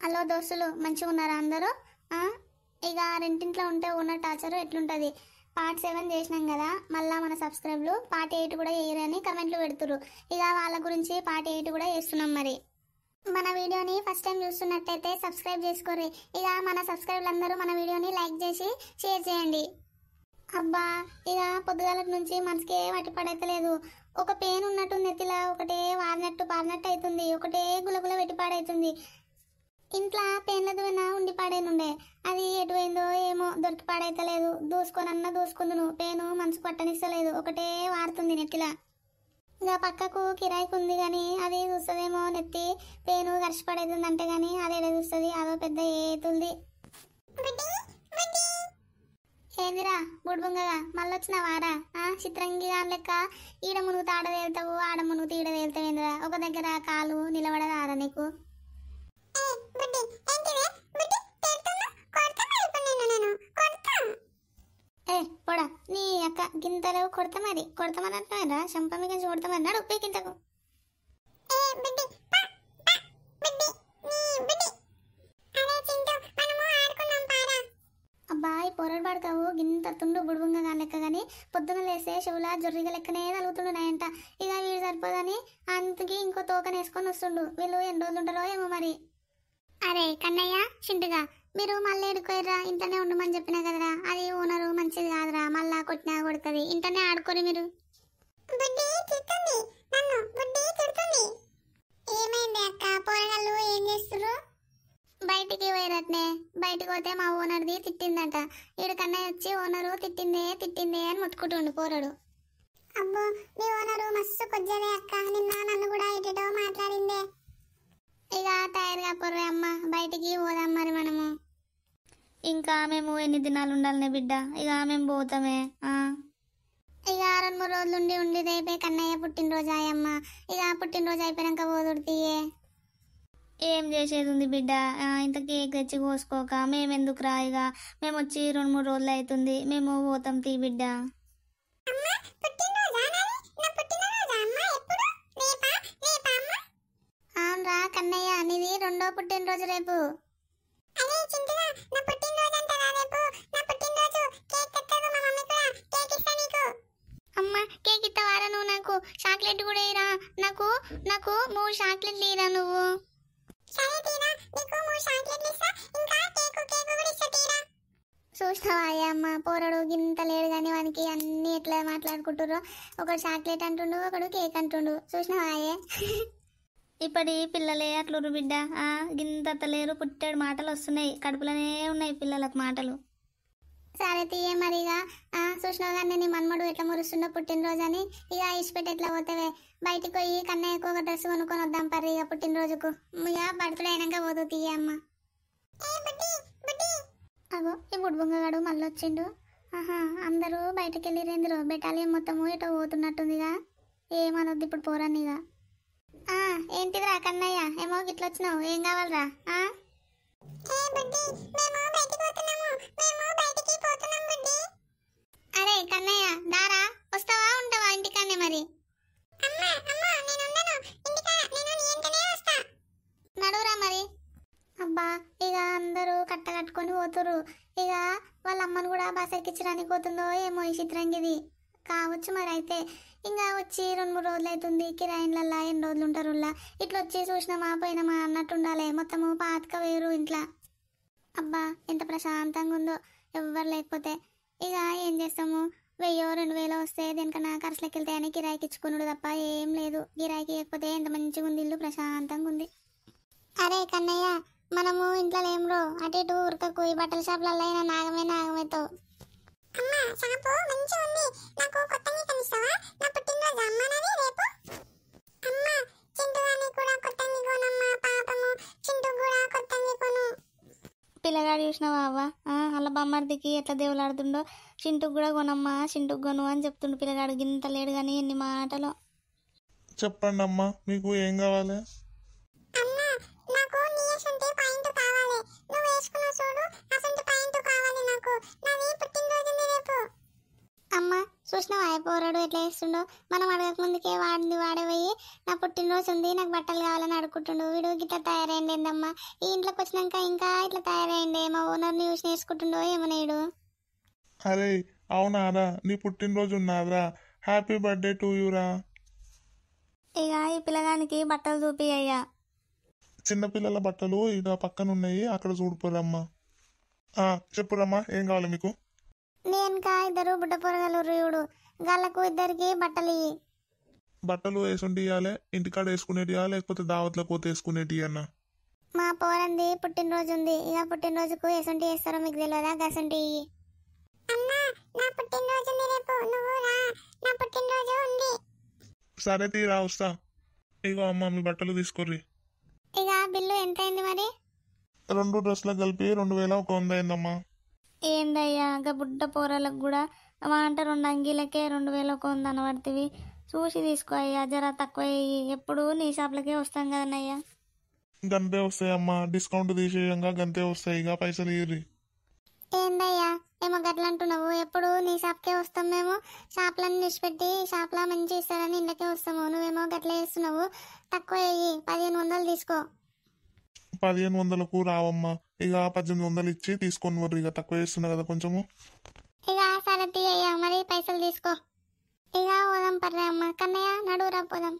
Hello దోస్తులు, మంచిగా ఉన్నారా అందరూ? ఆ, ఇక రెండింట్లో ఉంటే ఉన్న టార్చర్ ఎట్లుంటుంది. పార్ట్ 7 చేసినాం కదా, మళ్ళీ మన సబ్స్క్రైబ్లు పార్ట్ 8 కూడా వేయరని కమెంట్లు పెడుతురు. ఇక వాళ్ళ గురించి పార్ట్ 8 కూడా చేస్తున్నాం. మరి మన వీడియోని ఫస్ట్ టైం చూస్తున్నట్టయితే సబ్స్క్రైబ్ చేసుకోర్రి. ఇక మన సబ్స్క్రైబర్లు అందరూ మన వీడియోని లైక్ చేసి షేర్ చేయండి. అబ్బా, ఇక పొద్దుగాల నుంచి మనసుకే మట్టి పడైతలేదు. ఒక పెయిన్ ఉన్నట్టు నెత్తిలా ఒకటే వారినట్టు పారినట్టు అవుతుంది. ఒకటే గులగుల వెట్టి పాడైతుంది. ఇంట్లో పెయిన్లది ఉండి పాడేనుండే, అది ఎటు పోయిందో ఏమో, దొరికి పాడైతలేదు. దూసుకొనన్నా దూసుకుందును, పెయిన్ మనసు పట్టనిస్తలేదు. ఒకటే వారుతుంది నెత్తిలా. ఇక పక్కకు కిరాయికి ఉంది కానీ అది చూస్తుందేమో, నెత్తి పెయిన్ గరిచి పడైతుంది అంటే కానీ అది ఎడ చూస్తుంది. అదో పెద్ద ఏతుంది. ఏందిరా బుడ్బుంగగా మళ్ళొచ్చిన వారా? చిత్రంగి దాని లెక్క ఈడ మునుగుతూ ఆడ తేలుతావు, ఆడ మునుగుతూ ఈడ తేలుతావేందిరా? ఒక దగ్గర కాలు నిలబడదారా నీకు? ఏ పొడా, నీ అక్క గింతలు కొడతా మరి కొడతామన్నట్టురా, శంపమి కొంచెం కొడతామన్నాడు ఉప్పే గింతకు. అబ్బాయి పొరడు పడతావు గింత తుండు బుడుబుంగగా లెక్క గాని పొద్దున లేస్తే చెవులా జొర్రిగా లెక్కనే తలుగుతుండున్నాయంట. ఇక వీడు సరిపోదని అంతకి ఇంకో తోకనేసుకొని వస్తుండు. వీళ్ళు ఎన్ని రోజులు ఉంటారో ఏమో మరి. అరే కన్నయ్య, చింటుగా మీరు మళ్ళీ ఎడుకోర్రా, ఇంట్లోనే ఉండమని చెప్పినా కదరా. అది ఓనరు మంచిది కాదురా, మళ్ళా కొట్టినా కొడుతుంది. ఇంట్లోనే ఆడుకోరు మీరు. ఏమైంది అక్క, పోరగాళ్ళు ఏం చేస్తున్నారు? బయటికి పోయినట్నే. బయటికి పోతే మా ఓనర్ది తిట్టిందట. ఈడు కన్నయ్య వచ్చి ఓనరు తిట్టిందే అని ముట్టుకుంటుండు పోరడు. అబ్బో, మీ ఓనరు మస్తు కొజ్జలే అక్క, నిన్న నన్ను కూడా ఎటో మాట్లాడిందే. ఇక టైర్గా పొర్రే అమ్మ, బయటికి పోదాం మరి మనము. ఇంకా మేము ఎన్ని దినాలు ఉండాలనే బిడ్డ, ఇక మేము పోతామే. ఇక 2-3 రోజులు ఉండి రేపే కన్నయ్య పుట్టినరోజు ఆయమ్మ. ఇక పుట్టినరోజు అయిపోయాక పోదుడితీయే. ఏం చేసేది ఉంది బిడ్డ, ఇంత కేక్ తెచ్చి కోసుకోక మేమెందుకు రా? ఇక మేము వచ్చి 2-3 రోజులు అవుతుంది, మేము పోతాం తీ బిడ్డ. అవునరా కన్నయ్య, నీది 2వ పుట్టినరోజు రేపు. అమ్మ కేక్ ఇస్తావారా నువ్వు? నాకు చాక్లెట్ కూడా ఇరా. నాకు 3 చాక్లెట్లు ఇరా నువ్వు. చూసినావా అమ్మ, పోరడు గింత లేడు కానీ వానికి అన్ని ఎట్లా మాట్లాడుకుంటుర్రో. ఒకడు చాక్లెట్ అంటుండు, ఒకడు కేక్ అంటుండు. చూసినావాయే? ఇప్పటి పిల్లలే అట్లురు బిడ్డ. గింత లేరు, పుట్టాడు మాటలు వస్తున్నాయి, కడుపులోనే ఉన్నాయి పిల్లలకు మాటలు. సరే తీయే మరిగా. చూసినావు కానీ నీ మన్మడు ఎట్లా మురుస్తుండో పుట్టినరోజు అని. ఇక ఇష్టపెట్టి ఎట్లా పోతావే? బయటికి పోయి కన్నయ్యకు ఒక డ్రెస్ కొనుక్కొని వద్దాం పర్రి ఇక పుట్టినరోజుకు. ఇక బర్త్డే అయినాక పోదు తీయే అమ్మ. అగో ఈ బుడ్బుంగగాడు మళ్ళీ వచ్చిండు. అందరూ బయటకు వెళ్ళి రేందిరో, బెటాలియన్ మొత్తము ఎటో పోతున్నట్టుందిగా. ఏమనొద్దు ఇప్పుడు పోరానిగా. ఏంటిదిరా కన్నయ్య, ఏమో గిట్లొచ్చినావు, ఏం కావాలరా? అరే కన్నయ్య దారా, వస్తావా ఉంటావా ఇంటికన్నే మరి? నడువురా మరి. అబ్బా, ఇక అందరూ కట్టుకొని పోతురు. ఇక వాళ్ళ అమ్మను కూడా బస్ ఎక్కించడానికి పోతుందో ఏమో ఈ చిత్రంగిది కావచ్చు మరి. అయితే ఇంకా వచ్చి 2-3 రోజులు అవుతుంది. కిరాయిన్లల్లా ఎన్ని రోజులు ఉంటారు? ఇట్లా వచ్చి చూసినామా పోయినామా అన్నట్టు ఉండాలి. మొత్తము పాతక వేరు ఇంట్లో. అబ్బా ఎంత ప్రశాంతంగా ఉందో ఎవ్వరు లేకపోతే. ఇక ఏం చేస్తాము, 1000-2000 వస్తే దేనికన్నా ఖర్చులకి వెళ్తాయని కిరాయికి ఇచ్చుకున్నాడు తప్ప ఏం లేదు. కిరాయికి ఇవ్వకపోతే ఎంత మంచిగా ఉంది, ఇల్లు ప్రశాంతంగా ఉంది. అరే కన్నయ్య, మనము ఇంట్లో ఏమ్రో అటు ఇటు ఉరకకు. ఈ బట్టల షాపులలో అయినా నాగమేతో. పిల్లగాడు చూసినావా అవ్వ, అలా బొమ్మర్దికి ఎట్లా దేవులాడుతుండో. చింటుకు కూడా కొనమ్మా, చింటుకు కొను అని చెప్తుండు పిల్లగాడు. గింత లేడు కానీ ఎన్ని మాటలు. చెప్పండి అమ్మా, మీకు ఏం కావాలి? అమ్మ చూసినావా పోరాడు ఎట్లా చేస్తుండో? మనం అడగక ముందుకే వాడే పోయి నా పుట్టినరోజు ఉంది, నాకు బట్టలు కావాలని అడుగుతుండు. వీడు గిట్లా తయారైంది ఏందమ్మా, ఈ ఇంట్లోకి వచ్చినాక ఇంకా ఇట్లా తయారైంది. మా ఓనర్ని చూసి నేర్చుకుంటుండో ఏమో నేడు. అరే అవునారా, నీ పుట్టినరోజు ఉన్నారా? హ్యాపీ బర్త్డే టు యూరా. ఇక ఈ పిల్లగానికి బట్టలు చూపి అయ్యా. చిన్నపిల్లల బట్టలు ఇక పక్కన ఉన్నాయి, అక్కడ చూడిపోరమ్మా. చెప్పురమ్మా, ఏం కావాలి మీకు? నేనుకా ఇద్దరు బుడ్డ పొరగలు రీవుడు, గళ్ళకు ఇద్దరికి బట్టలు ఇయ్యి. బట్టలు వేసుండి ఇవ్వాలి, ఇంటికాడ వేసుకునేటి లేకపోతే దావత్లకు పోతే వేసుకునేటి అన్న? మా పోరంది పుట్టినరోజు ఉంది, ఇక పుట్టినరోజుకు ఎసంటి చేస్తారో మీకు తెలియదా? గసంటి ఇయ్యి. సరే తీరా వస్తా. ఇగో అమ్మ మీ బట్టలు తీసుకోర్రి. ఇక బిల్లు ఎంత అయింది మరి? 2 డ్రెస్లకు కలిపి 2100 అయిందమ్మా. ఏందయ్యా ఇంకా బుడ్డ పోరాలకు కూడా అంట 2 అంగీలకే 2100 అనబడుతుంది. చూసి తీసుకో అయ్యా, జర తక్కువ అయ్యి. ఎప్పుడు నీ షాప్లకే వస్తాం కదన్నయ్యా. గంతే వస్తాయమ్మా, డిస్కౌంట్ తీసేయంగా గంతే వస్తాయి. ఇక పైసలు ఇయ్యి. ఏందయ్యా ఏమో గట్లా అంటున్నావు? ఎప్పుడు నీ షాప్కే వస్తాం మేము. షాప్లను నిడిచిపెట్టి షాప్లో మంచి ఇస్తారని ఇంట్లోకే వస్తాము. నువ్వేమో గట్లా చేస్తున్నావు. తక్కువ అయ్యి 1500 తీసుకో. 1500కు రావమ్మా, ఇక 1800 ఇచ్చి తీసుకొని వర్రు. ఇక తక్కువ చేస్తున్నా కదా కొంచెము. ఇక సరే తీయ్యా, మరి పైసలు తీసుకో. ఇక పోదాం పర్రే అమ్మ. కన్నయ్య నడువురా పోదాం.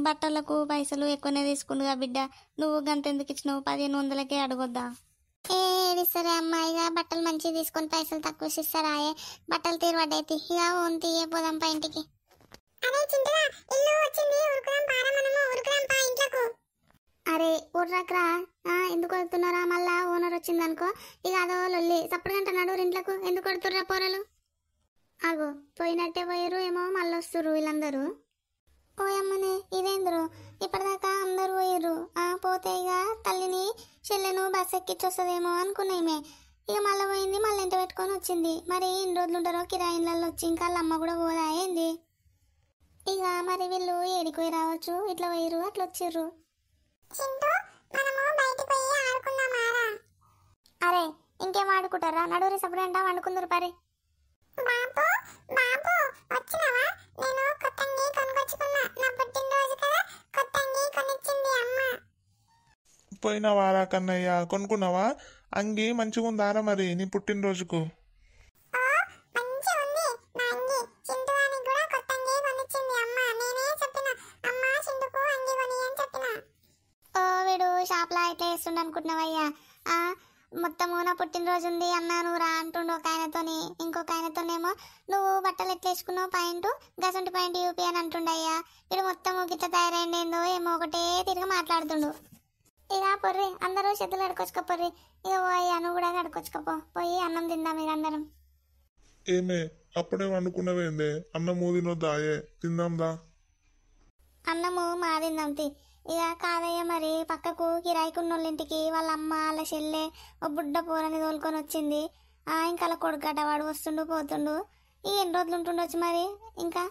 బట్టలకు పైసలు ఎక్కువనే తీసుకుండుగా బిడ్డ. నువ్వు గంత ఎందుకు ఇచ్చినావు? 1500కే అడగొద్దా? ఏడిస్తారే అమ్మ, ఇక బట్టలు మంచిగా తీసుకొని పైసలు తక్కువ ఇస్తారా? బట్టలు తీరువడ్డైతే ఇక ఓన్ తీయే పోదాం పా ఇంటికి. అరే ఉర్రక్రా, ఎందుకు కొడుతున్నారా? మళ్ళా ఓనర్ వచ్చిందనుకో ఇక అదో లొల్లి. సప్పుడు నడురు ఇంట్లకు. ఎందుకు కొడుతుర్రా పోరలు? అగో పోయినట్టే పోయారు ఏమో, మళ్ళీ వస్తుర్రు వీళ్ళందరూ. ఓయమ్మనే ఇదేంద్రు, ఇప్పటిదాకా అందరూ పోయారు. పోతే ఇక తల్లిని చెల్లెను బస్ ఎక్కిచ్చొస్తుందేమో అనుకున్నామే. ఇక మళ్ళీ పోయింది, మళ్ళీ ఇంట పెట్టుకొని వచ్చింది. మరి ఇన్ని రోజులు ఉంటారో కిరాయిన్లలో వచ్చి, ఇంకా వాళ్ళ అమ్మ కూడా పోదా ఏంది? ఇక మరి వీళ్ళు ఏడికి పోయి రావచ్చు, ఇట్లా పోయిరు అట్లా వచ్చిర్రు. అరే ఇంకేం ఆడుకుంటారా? నడువురి సపరేంట వండుకుందరు పరి. పోయినవారా కన్నయ్య, కొనుక్కున్నావా? అంగి మంచిగా ఉందారా మరి నీ పుట్టినరోజుకు? వీడు షాప్లో ఇట్లా వేస్తుండ అనుకుంటున్నావయ్యా? మొత్తము నా పుట్టినరోజు ఉంది అన్నా నువ్వు రా అంటుండు ఒక ఆయనతోని. ఇంకొక ఆయనతోనేమో నువ్వు బట్టలు ఎట్లా వేసుకున్నావు పాయింట్ గసంటి పాయింట్ యూపీ అని అంటుండయ్యా. వీడు మొత్తము గిట్ల తయారైందేందో ఏమో ఒకటే తిరిగి మాట్లాడుతుండు. ఇక పొర్రి అందరూ చేతులు అడుకొచ్చుకోపోర్రి. ఇక పోయ్యా నువ్వు కూడా అడుకొచ్చుకోపో. పోయి అన్నం తిందాం ఇక అందరం. ఏమే అప్పుడే వండుకున్నవేందే? అన్నం తినొద్దాయే, తిందాందా? అన్నము మాదిందాం తి. ఇక కాదయ్య మరి పక్కకు కిరాయికున్న ఇంటికి వాళ్ళ అమ్మ వాళ్ళ చెల్లె ఓ బుడ్డ పూరని తోలుకొని వచ్చింది. ఇంకా అలా కొడుకట వాడు వస్తుండు పోతుండు. ఈ ఎన్ని రోజులు ఉంటుండొచ్చు మరి? ఇంకా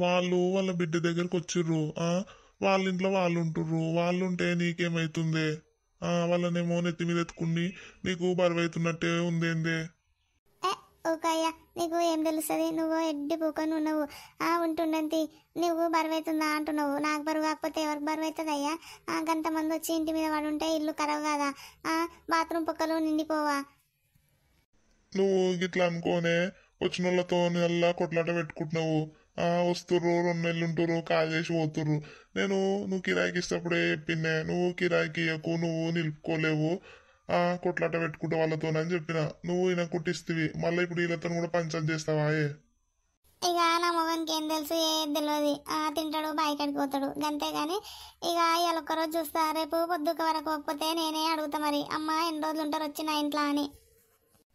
వాళ్ళు వాళ్ళ బిడ్డ దగ్గరకు వచ్చిర్రు. వాళ్ళ ఇంట్లో వాళ్ళు ఉంటుర్రు. వాళ్ళు ఉంటే నీకేమైతుంది? వాళ్ళనేమో నెత్తి మీద ఎత్తుకుని నీకు బరువైతున్నట్టే ఉందేందే? ఓకయ్య నీకు ఏం తెలుస్తుంది? నువ్వు ఎడ్డి పూకొని ఉన్నావు. ఉంటుండంతి నువ్వు బరువైతుందా అంటున్నావు. నాకు బరువు కాకపోతే ఎవరికి బరువు అవుతుంది అయ్యా? గంతమంది వచ్చి ఇంటి మీద వాడు ఉంటే ఇల్లు ఖరాబ్ కాదా? బాత్రూమ్ పుక్కలు నిండిపోవా? నువ్వు గిట్లా అనుకోనే వచ్చిన వాళ్ళతో అల్లా కొట్లాట పెట్టుకుంటున్నావు. వస్తుర్రు 2 నెలలు ఉంటుర్రు, కాజేసి పోతుర్రు. నువ్వు కిరాయికి ఇస్తప్పుడే చెప్పిందే, నువ్వు కిరాయికి ఇయ్యకు, నువ్వు నిలుపుకోలేవు, కొట్లాట పెట్టుకుంటా వాళ్ళతోనని చెప్పిన. నువ్వు ఈయన కుట్టిస్తవి, మళ్ళీ ఇప్పుడు వీళ్ళతో కూడా పంచాయతీ చేస్తావా? ఇక నా మొగనికి ఏం తెలుసు? ఏది తెలియదు. తింటాడు బయటకి పోతాడు గంతేగాని. ఇక ఇవాళ ఒక్కరోజు చూస్తా, రేపు పొద్దుక వరకు పోకపోతే నేనే అడుగుతా మరి అమ్మ ఎన్ని రోజులు ఉంటారు వచ్చి నా ఇంట్లో అని.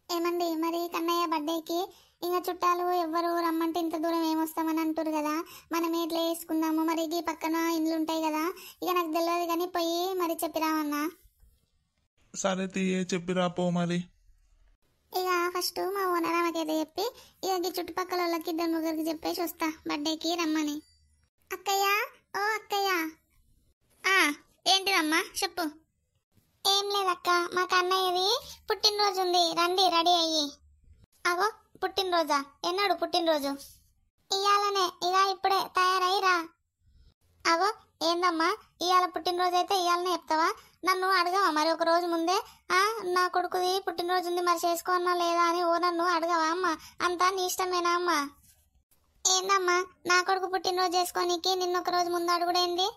ఏమండి మరి కన్నయ్య బర్త్డేకి ఇంకా చుట్టాలు ఎవ్వరు రమ్మంటే ఇంత దూరం ఏమొస్తామని అంటారు కదా, మనం ఎట్లా వేసుకుందాము? మరి ఈ పక్కన ఇండ్లు ఉంటాయి కదా, ఇక నాకు తెలియదు కానీ పోయి మరి చెప్పిరామన్నా. సరే తీయే చెప్పిరా పో మరి. ఇక ఫస్ట్ మా ఓనర్ ఆమెకైతే చెప్పి ఇక ఈ చుట్టుపక్కల వాళ్ళకి 2-3 చెప్పేసి వస్తా బర్త్డేకి రమ్మని. అక్కయ్య ఓ అక్కయ్య. ఏంటిదమ్మా చెప్పు. ఏం లేదక్క, మా కన్నయ్యది పుట్టినరోజు ఉంది, రండి రెడీ అయ్యి. అగో పుట్టినరోజా? ఎన్నాడు పుట్టినరోజు? ఇయ్యాలనే, ఇక ఇప్పుడే తయారైరా. అగో ఏందమ్మా, ఇవాళ పుట్టినరోజు అయితే ఇవాళనే చెప్తావా? నన్ను అడగవా మరి ఒక రోజు ముందే? నా కొడుకుది పుట్టినరోజు ఉంది మరి చేసుకోనా లేదా అని ఓ నన్ను అడగవా అమ్మా? అంతా నీ ఇష్టమేనా అమ్మా? ఏందమ్మా, నా కొడుకు పుట్టినరోజు చేసుకోనీకి నిన్న ఒక రోజు ముందు అడుగుడేంది?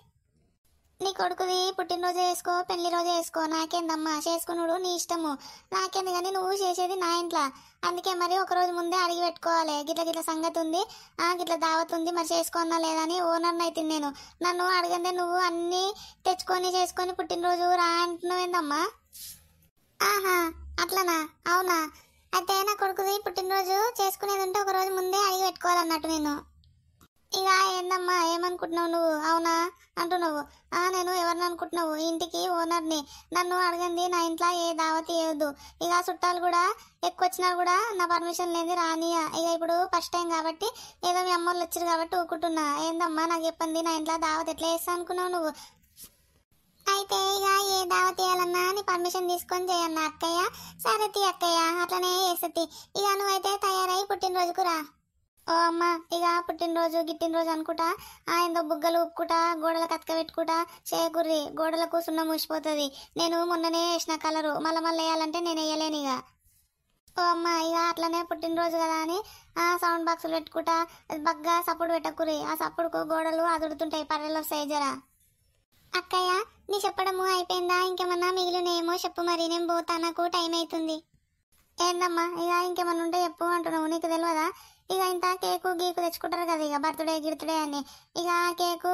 నీ కొడుకుది పుట్టినరోజు చేసుకో, పెళ్లి రోజు చేసుకో, నాకేందమ్మా, చేసుకున్నాడు నీ ఇష్టము, నాకేంది కానీ నువ్వు చేసేది నా ఇంట్లో. అందుకే మరి ఒక రోజు ముందే అడిగి పెట్టుకోవాలి, గిట్ల గిట్ల సంగతి ఉంది, గిట్ల దావత్ ఉంది మరి చేసుకోనా లేదా అని ఓనర్ని అయితే నేను. నన్ను అడగందే నువ్వు అన్నీ తెచ్చుకొని చేసుకొని పుట్టినరోజు రా అంటున్నావేందమ్మా? ఆహా అట్లనా? అవునా? అయితే నా కొడుకుది పుట్టినరోజు చేసుకునేది ఉంటే ఒక రోజు ముందే అడిగి పెట్టుకోవాలన్నట్టు నేను. ఇక ఏందమ్మా ఏమనుకుంటున్నావు నువ్వు? అవునా అంటున్నావు? నేను ఎవరిని అనుకుంటున్నావు? ఇంటికి ఓనర్ని. నన్ను అడగండి నా ఇంట్లో ఏ దావత్ ఇవ్వద్దు. ఇక చుట్టాలు కూడా ఎక్కువ వచ్చినా కూడా నా పర్మిషన్ లేని రానియా. ఇక ఇప్పుడు ఫస్ట్ టైం కాబట్టి ఏదో మీ అమ్మోళ్ళు వచ్చారు కాబట్టి ఊకుంటున్నా. ఏందమ్మా నాకు చెప్పండి, నా ఇంట్లో దావత్ ఎట్లా చేస్తా అనుకున్నావు నువ్వు? అయితే ఇక ఏ దావత్ చేయాలన్నా నీ పర్మిషన్ తీసుకొని చేయన్నా అక్కయ్య. సరే తీ అక్కయ్య, అట్లనే చేస్తుంది. ఇక నువ్వైతే తయారై పుట్టినరోజుకు రా. ఓ అమ్మ, ఇక పుట్టినరోజు గిట్టినరోజు అనుకుంటా ఏందో బుగ్గలు ఉప్పుకుంటా గోడలకు అతక పెట్టుకుంటా చేయకుర్రి, గోడలకు సున్నం మూసిపోతుంది. నేను మొన్ననే వేసిన కలరు మళ్ళీ వేయాలంటే నేను వేయలేను ఇక. ఓ అమ్మ, ఇక అట్లనే పుట్టినరోజు కదా అని సౌండ్ బాక్సులు పెట్టుకుంటా బగ్గా సప్పుడు పెట్టకుర్రి. ఆ సప్పుడుకు గోడలు అదుడుతుంటాయి, పర్రెలు వస్తాయి జరా. అక్కయ్య నీ చెప్పడము అయిపోయిందా? ఇంకేమన్నా మిగిలినేమో చెప్పు, మరి నేను పోతా, నాకు టైం అవుతుంది. ఏందమ్మా ఇక ఇంకేమన్నా ఉంటే చెప్పు అంటున్నావు, నీకు తెలియదా? ఇక ఇంత కేకు గీకు తెచ్చుకుంటారు కదా ఇక బర్త్డే గిర్త్డే అని. ఇక ఆ కేకు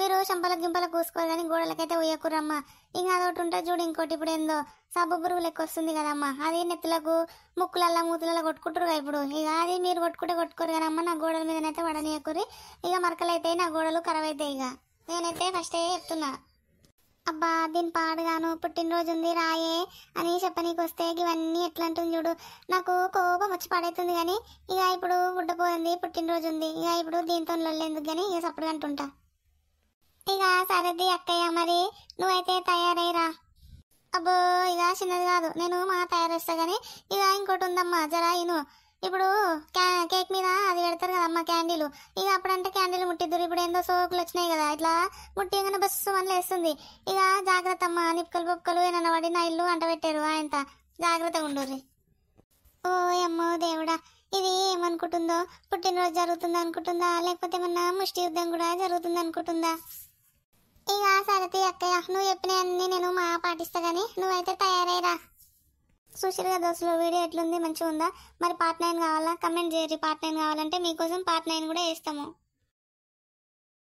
మీరు చంపలకు గింపలకు కూసుకోరు కానీ గోడలకైతే ఉయ్యకురమ్మా. ఇంకా అదొకటి ఉంటే చూడు, ఇంకోటి ఇప్పుడు ఏందో సబ్బు పురుగు లెక్క వస్తుంది కదమ్మా, అది నెత్తులకు ముక్కులల్లా మూతులలో కొట్టుకుంటారు కదా ఇప్పుడు. ఇక అది మీరు కొట్టుకుంటే కొట్టుకోరు కానీ అమ్మ నా గోడల మీదనైతే వడనీయకురి. ఇక మరకలైతే నా గోడలు ఖరాబ్ అవుతాయి. ఇక నేనైతే ఫస్టే చెప్తున్నా. అబ్బా దీని పాడుగాను పుట్టినరోజు ఉంది రాయే అని చెప్పనీకి వస్తే ఇవన్నీ ఎట్లా అంటుంది చూడు. నాకు కోపం వచ్చి పడవుతుంది కానీ ఇక ఇప్పుడు పుట్టపోయింది, పుట్టినరోజు ఉంది, ఇక ఇప్పుడు దీంతో లొల్లేందుకు కానీ ఇక సప్పుడు అంటుంటా. ఇక సరేది అక్కయ్య, మరి నువ్వైతే తయారైరా. అబ్బో ఇక చిన్నది కాదు, నేను మా తయారేస్తా కానీ ఇక ఇంకోటి ఉందమ్మా జరా ఇను. ఇప్పుడు కేక్ మీద అది పెడతారు కదమ్మా క్యాండిల్, ఇక అప్పుడంటే క్యాండిల్ ముట్టిద్దురు. ఇప్పుడు ఏందో సోకులు వచ్చినాయి కదా, ఇట్లా ముట్టిగానే బస్సు మనలో వేస్తుంది. ఇక జాగ్రత్త అమ్మా, నిప్పుకలు పప్పుకలు ఏమన్నా పడి నా ఇల్లు అంట పెట్టారు ఆయన, జాగ్రత్తగా ఉండుర్రి. ఓ అమ్మో దేవుడా, ఇది ఏమనుకుంటుందో, పుట్టినరోజు జరుగుతుంది అనుకుంటుందా లేకపోతే ఏమన్నా ముష్టి యుద్ధం కూడా జరుగుతుంది అనుకుంటుందా? ఇక సరతి అక్కయ్య, నువ్వు చెప్పిన అన్ని నేను మా పాటిస్తా కానీ నువ్వైతే తయారైరా. చూసిరుగా దోస్తులు, వీడియో ఎట్లుంది, మంచిగా ఉందా? మరి పార్ట్ 9 కావాలా? కమెంట్ చేయరు. పార్ట్ 9 కావాలంటే మీకోసం పార్ట్ 9 కూడా వేస్తాము.